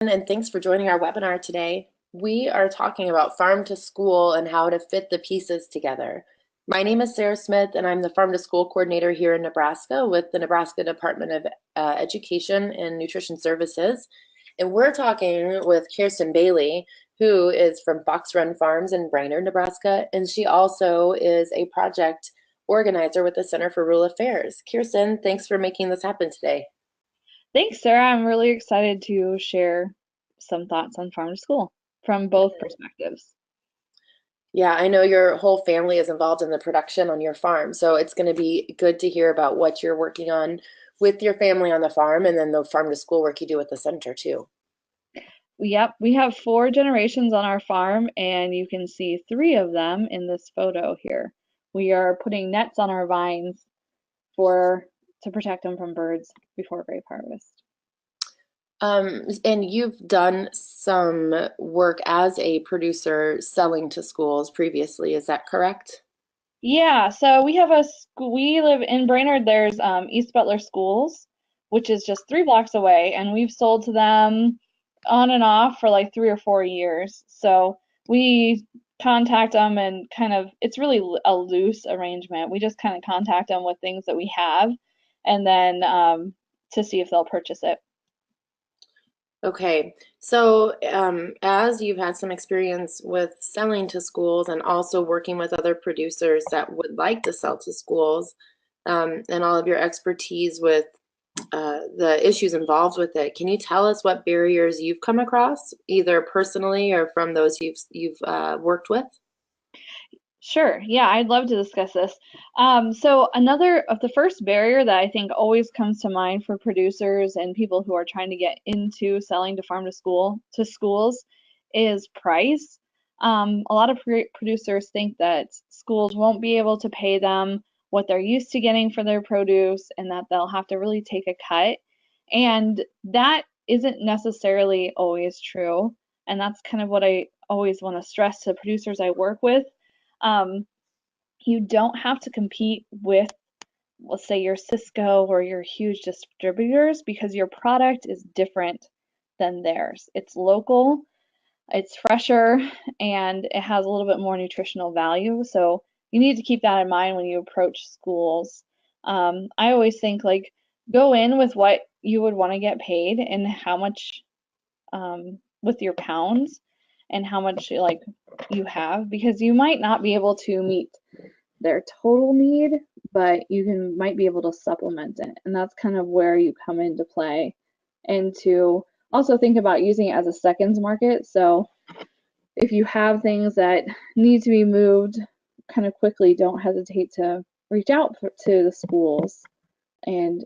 And thanks for joining our webinar today. We are talking about farm to school and how to fit the pieces together. My name is Sarah Smith, and I'm the farm to school coordinator here in Nebraska with the Nebraska Department of Education and Nutrition Services. And we're talking with Kirstin Bailey, who is from Fox Run Farms in Brainerd, Nebraska, and she also is a project organizer with the Center for Rural Affairs. Kirstin, thanks for making this happen today. Thanks, Sarah. I'm really excited to share some thoughts on farm to school from both perspectives. Yeah, I know your whole family is involved in the production on your farm, so it's going to be good to hear about what you're working on with your family on the farm and then the farm to school work you do at the center too. Yep, we have 4 generations on our farm, and you can see 3 of them in this photo here. We are putting nets on our vines to protect them from birds before grape harvest. And you've done some work as a producer selling to schools previously, is that correct? Yeah, so we have a school. We live in Brainerd. There's East Butler Schools, which is just 3 blocks away, and we've sold to them on and off for like 3 or 4 years. So we contact them and it's really a loose arrangement. We just kind of contact them with things that we have, and then to see if they'll purchase it. Okay, so as you've had some experience with selling to schools and also working with other producers that would like to sell to schools, and all of your expertise with the issues involved with it, can you tell us what barriers you've come across, either personally or from those you've worked with? Sure. Yeah, I'd love to discuss this. So another of the first barrier that I think always comes to mind for producers and people who are trying to get into selling to farm to schools is price. A lot of producers think that schools won't be able to pay them what they're used to getting for their produce and that they'll have to really take a cut. And that isn't necessarily always true. And that's kind of what I always want to stress to producers I work with. um, you don't have to compete with, let's say, your Cisco or your huge distributors because your product is different than theirs. It's local, it's fresher, and it has a little bit more nutritional value. So you need to keep that in mind when you approach schools. I always think like go in with what you would want to get paid and how much with your pounds and how much like you have, because you might not be able to meet their total need, but might be able to supplement it. And that's kind of where you come into play. And to also think about using it as a seconds market. So if you have things that need to be moved kind of quickly, don't hesitate to reach out to the schools and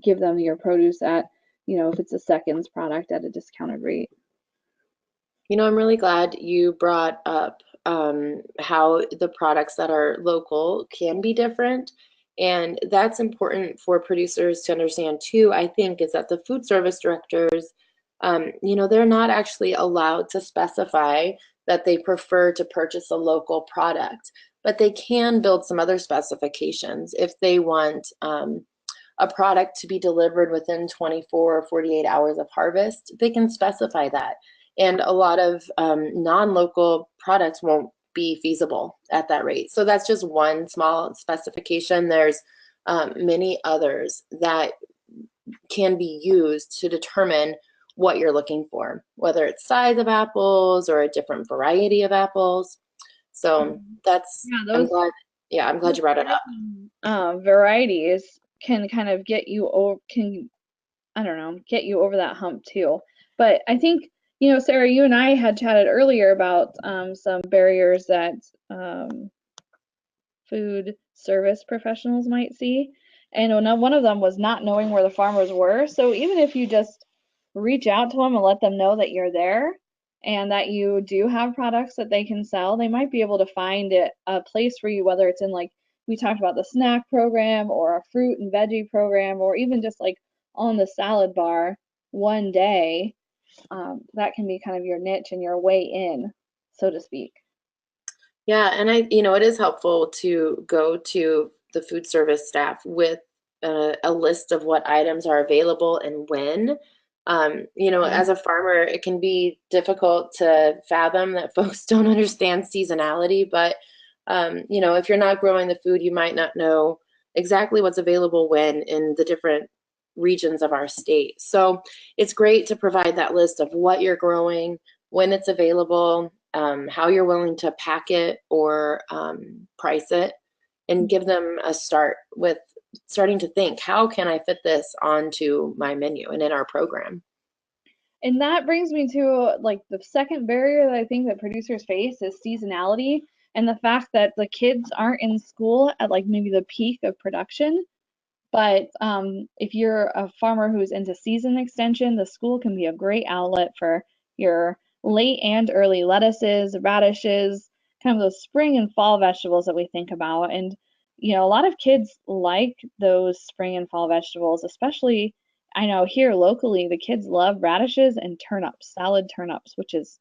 give them your produce at, if it's a seconds product at a discounted rate. You know, I'm really glad you brought up how the products that are local can be different. And that's important for producers to understand too, I think, is that the food service directors, they're not actually allowed to specify that they prefer to purchase a local product, but they can build some other specifications if they want a product to be delivered within 24 or 48 hours of harvest. They can specify that. And a lot of non-local products won't be feasible at that rate. So that's just one small specification. There's many others that can be used to determine what you're looking for, whether it's size of apples or a different variety of apples. So that's, Yeah, I'm glad you brought it up. varieties can kind of I don't know, get you over that hump too. But I think, Sarah, you and I had chatted earlier about some barriers that food service professionals might see. And one of them was not knowing where the farmers were. So even if you just reach out to them and let them know that you're there and that you do have products that they can sell, they might be able to find a place for you, whether it's in like we talked about the snack program or a fruit and veggie program, or even just like on the salad bar one day. That can be kind of your niche and your way in, so to speak. Yeah, and it is helpful to go to the food service staff with a list of what items are available and when. Mhm. As a farmer, it can be difficult to fathom that folks don't understand seasonality, but if you're not growing the food, you might not know exactly what's available when in the different regions of our state. So it's great to provide that list of what you're growing, when it's available, how you're willing to pack it or price it, and give them a start with starting to think, how can I fit this onto my menu and in our program? And that brings me to like the second barrier that I think that producers face is seasonality and the fact that the kids aren't in school at like maybe the peak of production. But if you're a farmer who's into season extension, the school can be a great outlet for your late and early lettuces, radishes, kind of those spring and fall vegetables that we think about. And, a lot of kids like those spring and fall vegetables, especially I know here locally, the kids love radishes and turnips, salad turnips, which is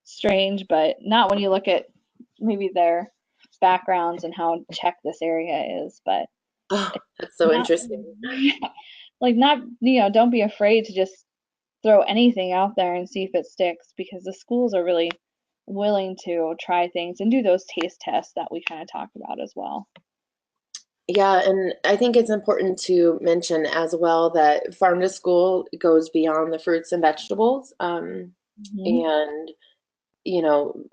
strange, but not when you look at maybe their backgrounds and how checked this area is. But Oh, that's so not interesting. like not don't be afraid to just throw anything out there and see if it sticks because the schools are really willing to try things and do those taste tests that we kind of talk about as well. Yeah, and I think it's important to mention as well that farm to school goes beyond the fruits and vegetables. Hmm. And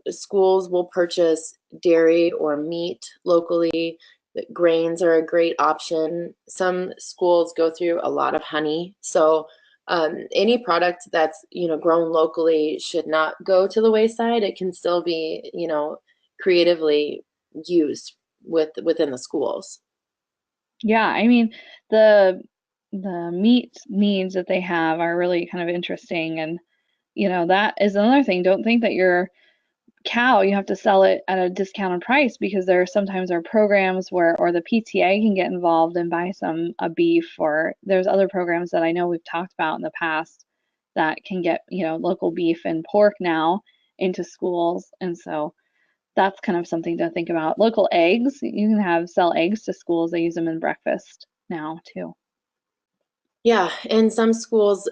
schools will purchase dairy or meat locally. The grains are a great option. Some schools go through a lot of honey. So any product that's, grown locally should not go to the wayside. It can still be, creatively used within the schools. Yeah, I mean the the meat needs that they have are really kind of interesting and that is another thing. Don't think that your cow, you have to sell it at a discounted price because there sometimes are programs where, or the PTA can get involved and buy some a beef, or there's other programs that I know we've talked about in the past that can get, local beef and pork now into schools. And so that's kind of something to think about. Local eggs, you can have sell eggs to schools. They use them in breakfast now too. Yeah, and some schools,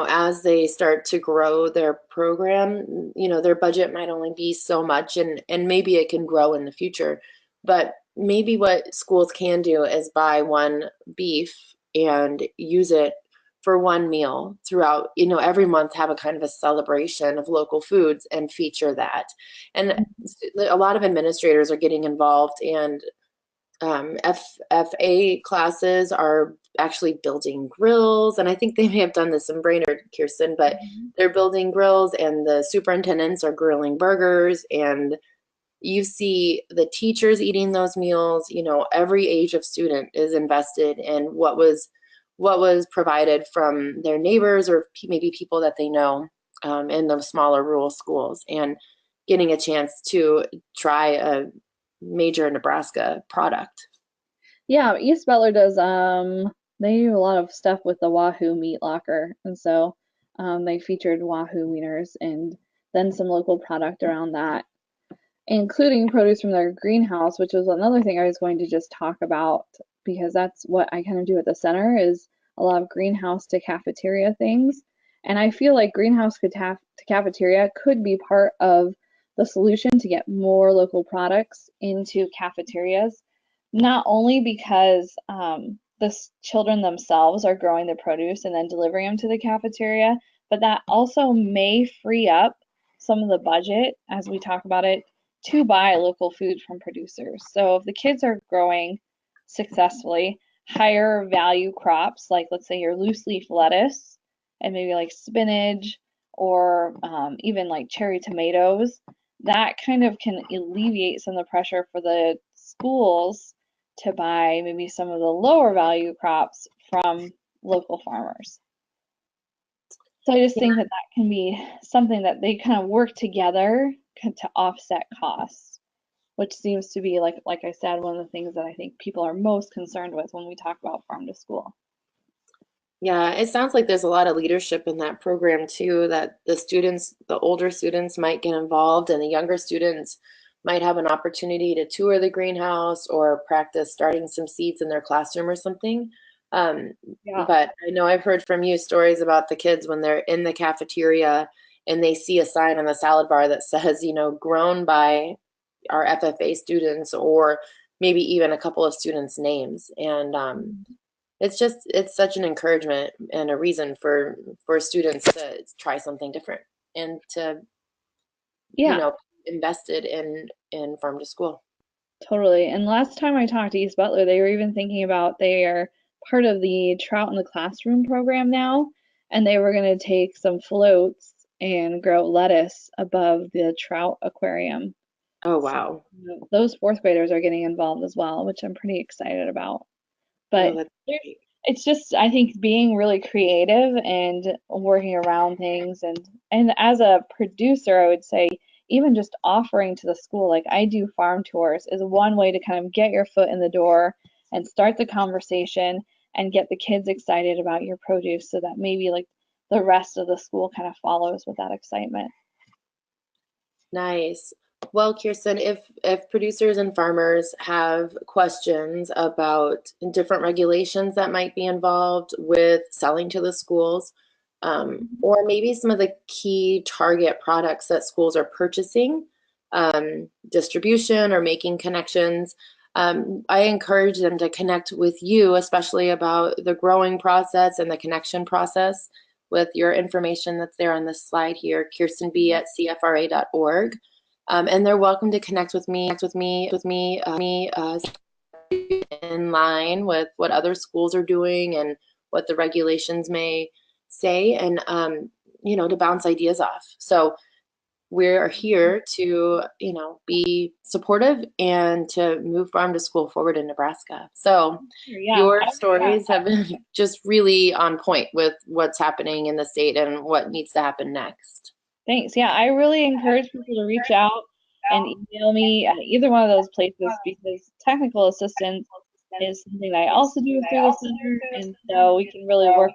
as they start to grow their program, their budget might only be so much and maybe it can grow in the future. But maybe what schools can do is buy one beef and use it for one meal throughout, every month have a kind of a celebration of local foods and feature that. And a lot of administrators are getting involved and FFA classes are actually building grills, and I think they may have done this in Brainerd, Kirsten, but Mhm. they're building grills, and the superintendents are grilling burgers, and you see the teachers eating those meals. Every age of student is invested in what was provided from their neighbors or maybe people that they know in the smaller rural schools, and getting a chance to try a major Nebraska product. Yeah, East Butler does. They do a lot of stuff with the Wahoo Meat Locker, and so they featured Wahoo wieners and then some local product around that, including produce from their greenhouse, which was another thing I was going to just talk about because that's what I kind of do at the center is a lot of greenhouse to cafeteria things. And I feel like greenhouse to cafeteria could be part of the solution to get more local products into cafeterias, not only because the children themselves are growing the produce and then delivering them to the cafeteria, but that also may free up some of the budget as we talk about it to buy local food from producers. So if the kids are growing successfully higher value crops, like let's say your loose leaf lettuce and maybe like spinach or even like cherry tomatoes, that kind of can alleviate some of the pressure for the schools to buy maybe some of the lower value crops from local farmers. So I just think that that can be something that they kind of work together to offset costs, which seems to be like I said, one of the things that I think people are most concerned with when we talk about farm to school. Yeah, it sounds like there's a lot of leadership in that program too, that the older students might get involved and the younger students might have an opportunity to tour the greenhouse or practice starting some seeds in their classroom or something. Um, Yeah. but I know I've heard from you stories about the kids when they're in the cafeteria and they see a sign on the salad bar that says, grown by our FFA students, or maybe even a couple of students' names. And it's such an encouragement and a reason for students to try something different and to, you Yeah, know, invested in farm to school. totally. And last time I talked to East Butler, they were even thinking about they are part of the Trout in the Classroom program now, and they were going to take some floats and grow lettuce above the trout aquarium. Oh, So wow. those fourth graders are getting involved as well, which I'm pretty excited about. Oh, But that's great. it's just, I think, being really creative and working around things, and as a producer, I would say even just offering to the school, like I do farm tours, is one way to kind of get your foot in the door and start the conversation and get the kids excited about your produce so that maybe like the rest of the school kind of follows with that excitement. Nice. Well, Kirsten, if producers and farmers have questions about different regulations that might be involved with selling to the schools, or maybe some of the key target products that schools are purchasing, distribution or making connections, I encourage them to connect with you, especially about the growing process and the connection process with your information that's there on this slide here, kirstenb@cfra.org. And they're welcome to connect with me in line with what other schools are doing and what the regulations may say, and to bounce ideas off. So we're here to, be supportive and to move farm to school forward in Nebraska. So Yeah, your stories have been just really on point with what's happening in the state and what needs to happen next. thanks. Yeah, I really encourage people to reach out and email me at either one of those places because technical assistance is something that I also do through the center, and so we can really work